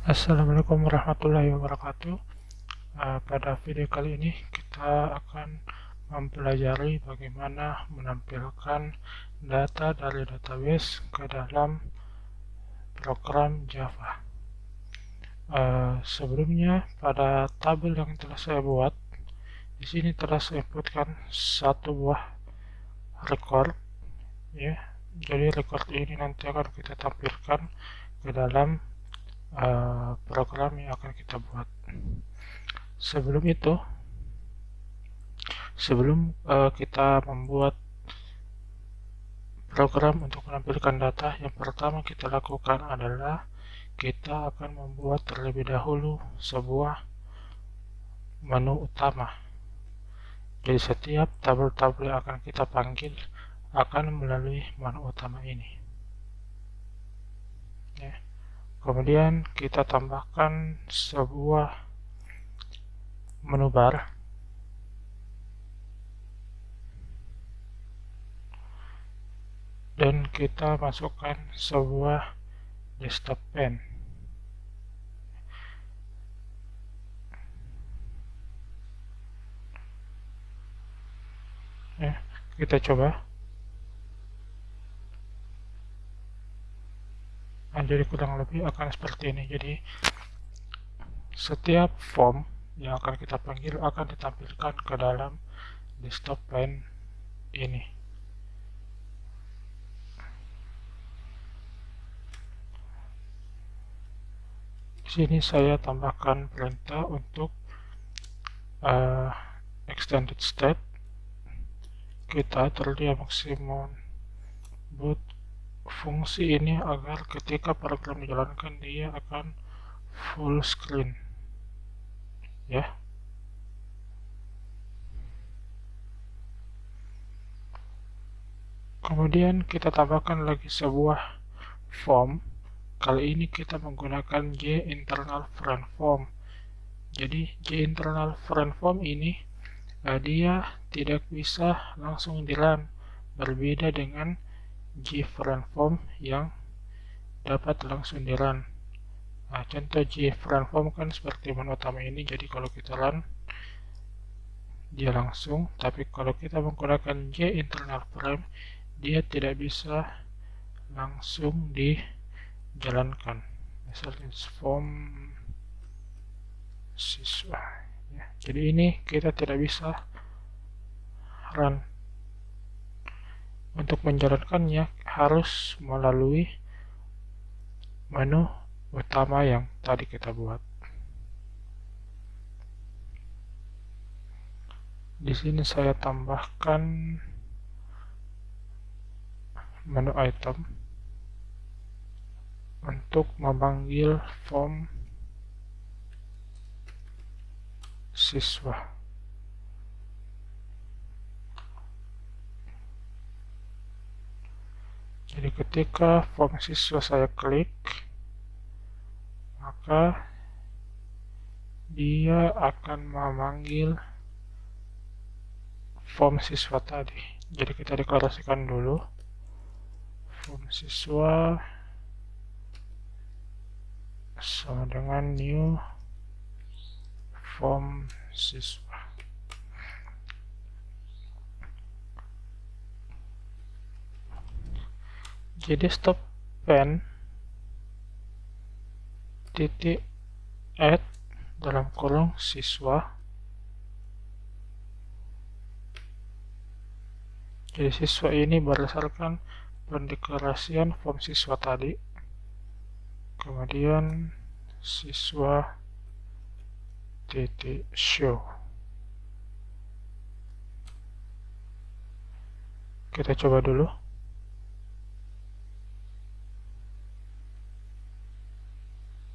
Assalamualaikum warahmatullahi wabarakatuh. Pada video kali ini kita akan mempelajari bagaimana menampilkan data dari database ke dalam program Java. Sebelumnya pada tabel yang telah saya buat, di sini telah saya inputkan satu buah record, ya. Jadi record ini nanti akan kita tampilkan ke dalam program yang akan kita buat. Sebelum kita membuat program untuk menampilkan data, yang pertama kita lakukan adalah kita akan membuat terlebih dahulu sebuah menu utama. Jadi setiap tabel-tabel yang akan kita panggil akan melalui menu utama ini, ya. Kemudian kita tambahkan sebuah menu bar, dan kita masukkan sebuah desktop pane. Ya, kita coba. Jadi kurang lebih akan seperti ini. Jadi setiap form yang akan kita panggil akan ditampilkan ke dalam desktop pane ini. Di sini saya tambahkan perintah untuk extended state. Kita atur dia maksimum boot fungsi ini agar ketika program dijalankan dia akan full screen, ya. Kemudian kita tambahkan lagi sebuah form. Kali ini kita menggunakan JInternalFriendForm. Jadi JInternalFriendForm ini dia tidak bisa langsung di-run, berbeda dengan JFriendForm yang dapat langsung di-run. Contoh JFriendForm kan seperti menu utama ini, jadi kalau kita run dia langsung, tapi kalau kita menggunakan JInternalFriend dia tidak bisa langsung dijalankan. Misalnya form siswa, ya. Jadi ini kita tidak bisa run. Untuk menjalankannya harus melalui menu utama yang tadi kita buat. Di sini saya tambahkan menu item untuk memanggil form siswa. Jadi ketika form siswa saya klik, maka dia akan memanggil form siswa tadi. Jadi kita deklarasikan dulu form siswa sama dengan new form siswa. Jadi stop pen titik add dalam kolom siswa. Jadi siswa ini berdasarkan pendeklarasian form siswa tadi. Kemudian siswa titik show. Kita coba dulu.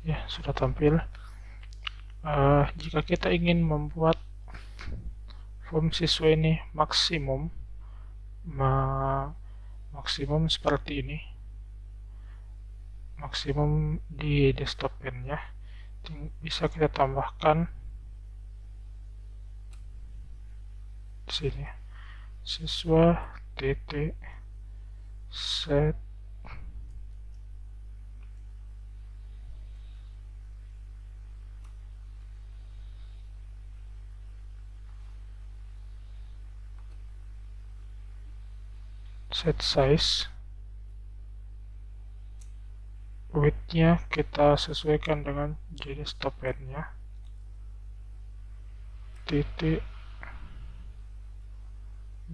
Ya, sudah tampil. Jika kita ingin membuat form siswa ini maksimum seperti ini, maksimum di desktop pane, ya, bisa kita tambahkan di sini siswa titik set set size, width-nya kita sesuaikan dengan jenis topennya, titik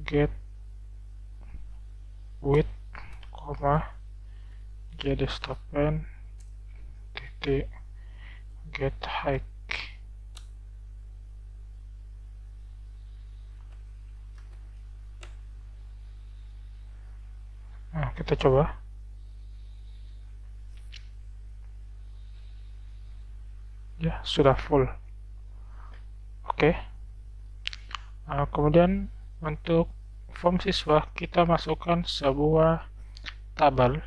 get width, jenis topen, titik get height. Nah, kita coba. Ya, sudah full. Oke. Nah, kemudian untuk form siswa kita masukkan sebuah tabel.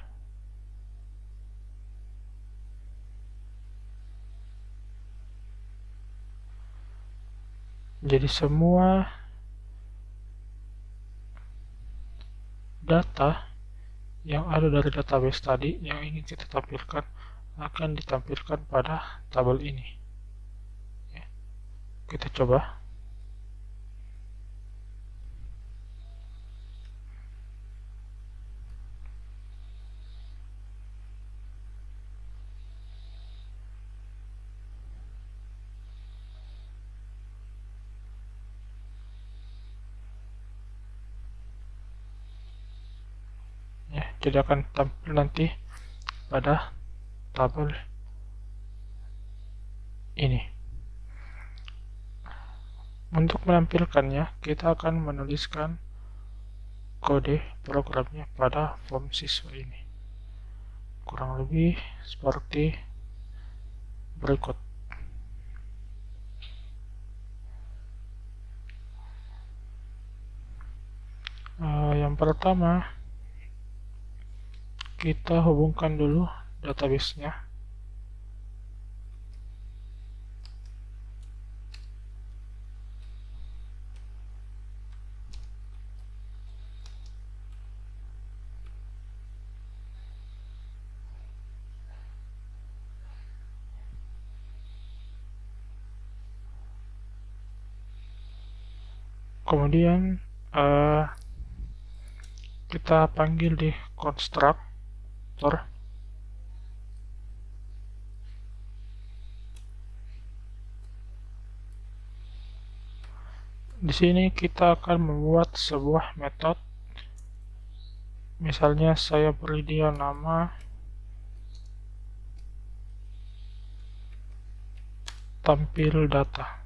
Jadi semua data yang ada dari database tadi yang ingin kita tampilkan akan ditampilkan pada tabel ini. Ya, kita coba. Ya, jadi akan tampil nanti pada tabel ini. Untuk menampilkannya, kita akan menuliskan kode programnya pada form siswa ini. Kurang lebih seperti berikut. Yang pertama, kita hubungkan dulu database-nya. Kemudian kita panggil di konstruktor. Di sini kita akan membuat sebuah metode. Misalnya saya beri dia nama tampil data.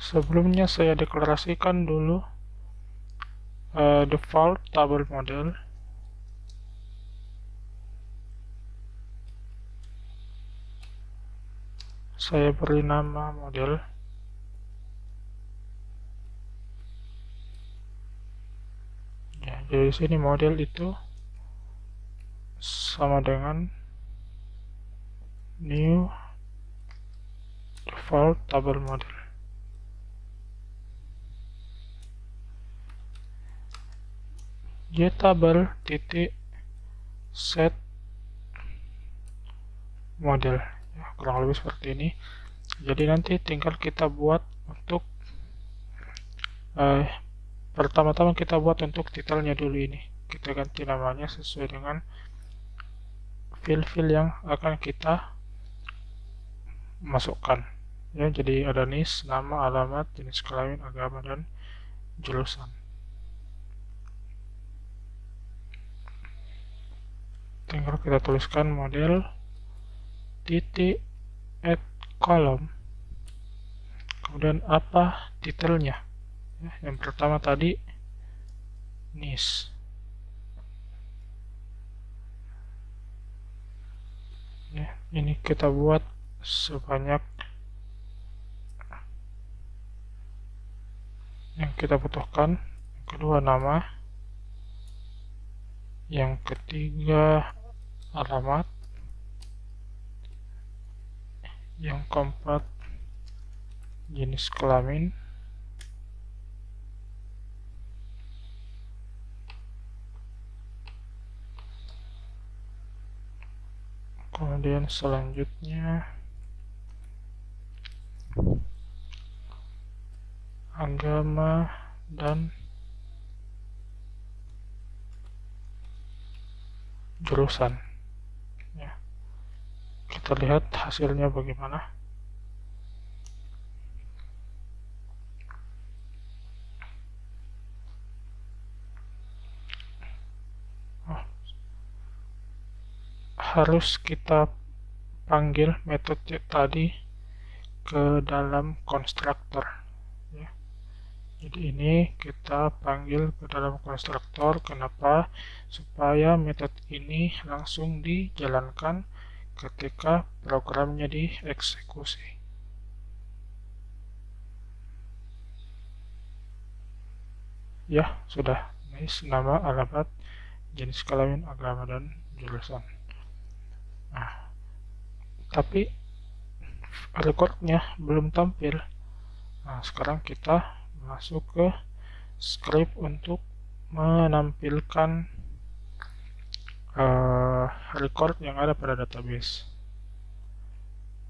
Sebelumnya saya deklarasikan dulu default table model. Saya beri nama model. Ya, jadi sini model itu sama dengan new default table model. Getable titik set model, ya, kurang lebih seperti ini. Jadi nanti tinggal kita buat untuk pertama-tama kita buat untuk titelnya dulu ini. Kita ganti namanya sesuai dengan field-field yang akan kita masukkan. Ya, jadi ada NIS, nama, alamat, jenis kelamin, agama, dan jurusan. Tinggal kita tuliskan model titik add column, kemudian apa titelnya. Ya, yang pertama tadi NIS. Ya, ini kita buat sebanyak yang kita butuhkan. Yang kedua nama, yang ketiga alamat, yang keempat jenis kelamin, Kemudian selanjutnya agama dan jurusan ya. Kita lihat hasilnya bagaimana. Harus kita panggil metode tadi ke dalam konstruktor ya. Jadi ini kita panggil ke dalam konstruktor. Kenapa? Supaya metode ini langsung dijalankan ketika programnya dieksekusi. Ya, sudah. Nice, nama, alamat, jenis kelamin, agama, dan jurusan. Nah, tapi recordnya belum tampil. Nah, sekarang kita masuk ke script untuk menampilkan record yang ada pada database.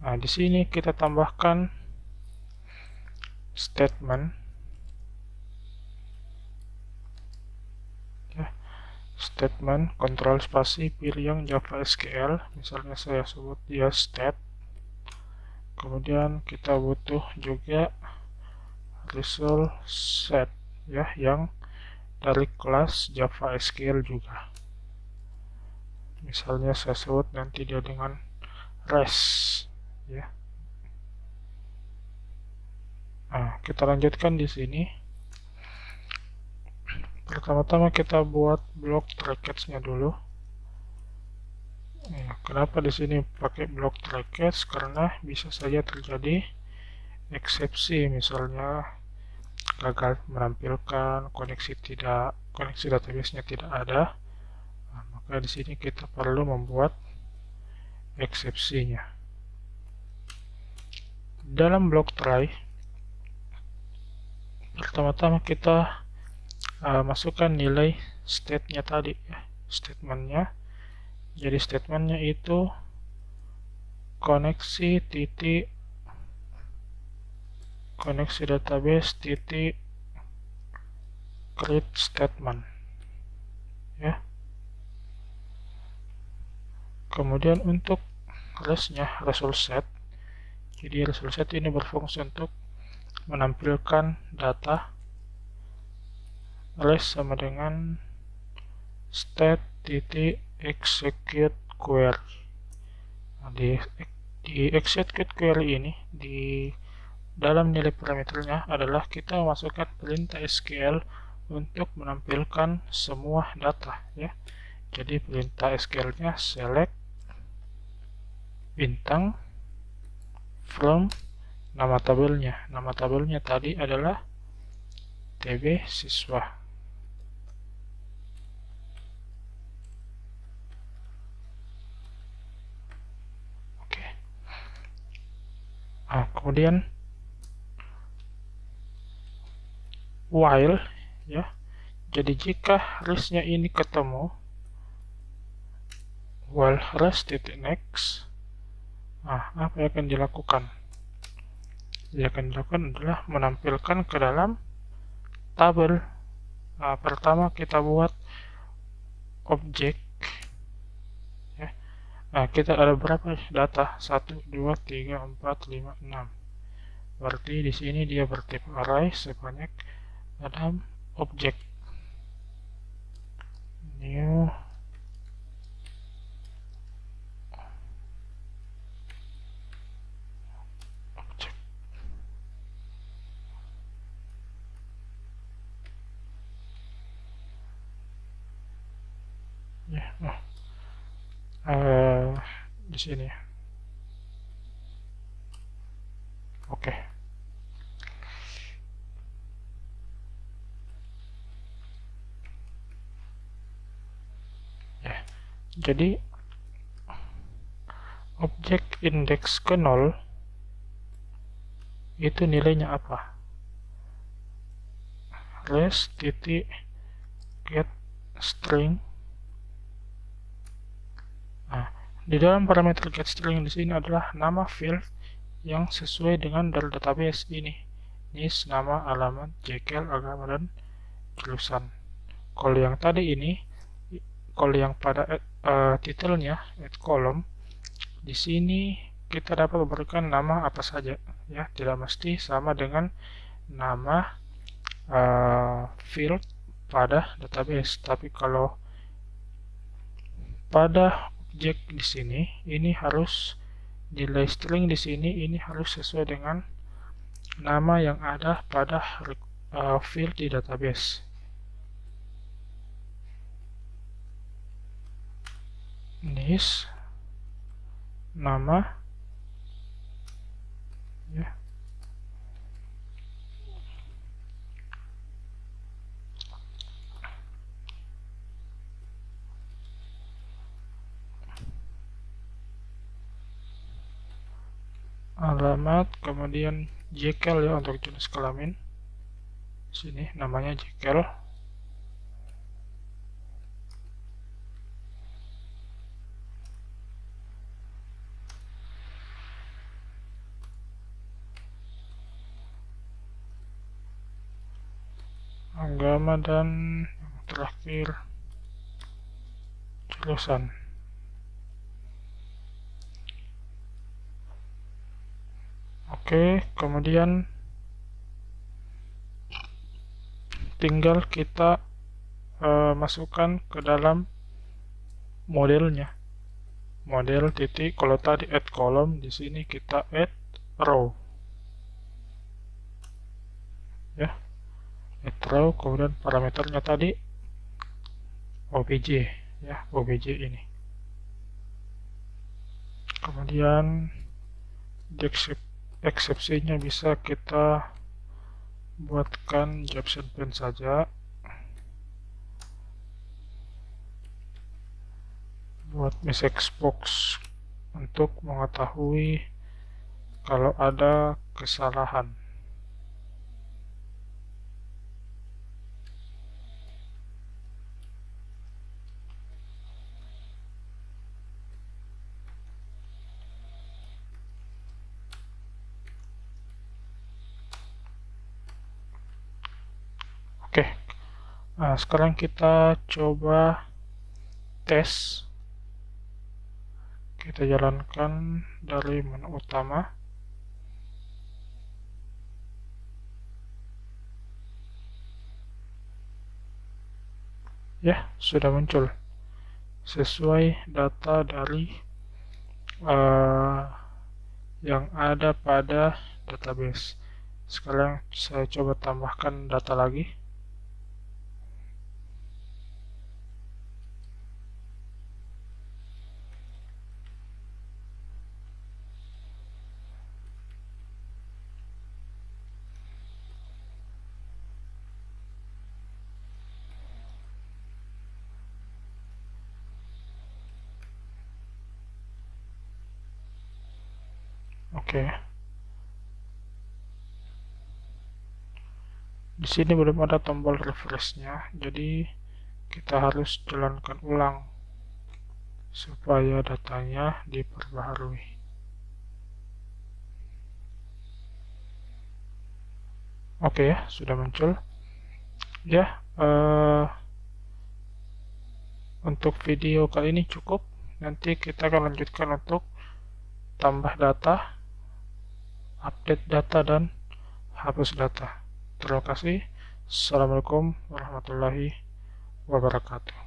Nah, di sini kita tambahkan statement ya, statement kontrol spasi pilih yang Java SQL, misalnya saya sebut dia stat. Kemudian kita butuh juga result set ya, yang dari kelas Java SQL juga. Misalnya saya sebut nanti dia dengan res ya. Nah, kita lanjutkan di sini. Pertama-tama kita buat blok trackage-nya dulu. Ya, kenapa di sini pakai blok trackage? Karena bisa saja terjadi eksepsi, misalnya gagal menampilkan koneksi database-nya tidak ada. Nah, maka di sini kita perlu membuat eksepsinya. Dalam blok try, pertama-tama kita masukkan nilai state-nya tadi ya, statementnya. Jadi statementnya itu koneksi database titik create statement ya. Kemudian untuk result set. Jadi result set ini berfungsi untuk menampilkan data. Res sama dengan state.execute query. Nah, di execute query ini di dalam nilai parameternya adalah kita masukkan perintah SQL untuk menampilkan semua data ya. Jadi perintah SQL-nya select bintang from nama tabelnya. Nama tabelnya tadi adalah TB siswa. Nah, kemudian while ya. Jadi jika resnya ini ketemu, while res.next, nah, apa yang akan dilakukan? Yang akan dilakukan adalah menampilkan ke dalam tabel. Nah, pertama kita buat objek ya. Nah, kita ada berapa data? 1, 2, 3, 4, 5, 6. Berarti di sini dia bertipe array sebanyak dalam objek. New object. Ya, di sini. Oke. Ya. Jadi objek indeks ke 0 itu nilainya apa? Res titik get string. Nah, Di dalam parameter getString di sini adalah nama field yang sesuai dengan dari database ini. NIS, nama, alamat, Jekyll, agama, dan jurusan. Kalau yang tadi ini, kalau yang pada titelnya add column, di sini kita dapat memberikan nama apa saja, ya, tidak mesti sama dengan nama field pada database. Tapi kalau pada objek di sini, ini harus nilai string di sini ini harus sesuai dengan nama yang ada pada field di database. NIS, nama, ya, alamat, kemudian Jekyll ya untuk jenis kelamin. Sini namanya Jekyll. Agama dan yang terakhir jurusan. Oke, kemudian tinggal kita masukkan ke dalam modelnya. Model titik, kalau tadi add column, di sini kita add row. Ya. Add row, kemudian parameternya tadi obj, ya, obj ini. Kemudian eksepsinya bisa kita buatkan Jefferson Pen saja, buat message box untuk mengetahui kalau ada kesalahan. Oke, nah, sekarang kita coba tes. Kita jalankan dari menu utama. Ya, sudah muncul sesuai data dari yang ada pada database. Sekarang saya coba tambahkan data lagi. Oke. Di sini belum ada tombol refresh-nya, jadi kita harus jalankan ulang supaya datanya diperbaharui. Oke ya, sudah muncul. Ya, untuk video kali ini cukup. Nanti kita akan lanjutkan untuk tambah data, update data, dan hapus data. Terima kasih. Assalamualaikum warahmatullahi wabarakatuh.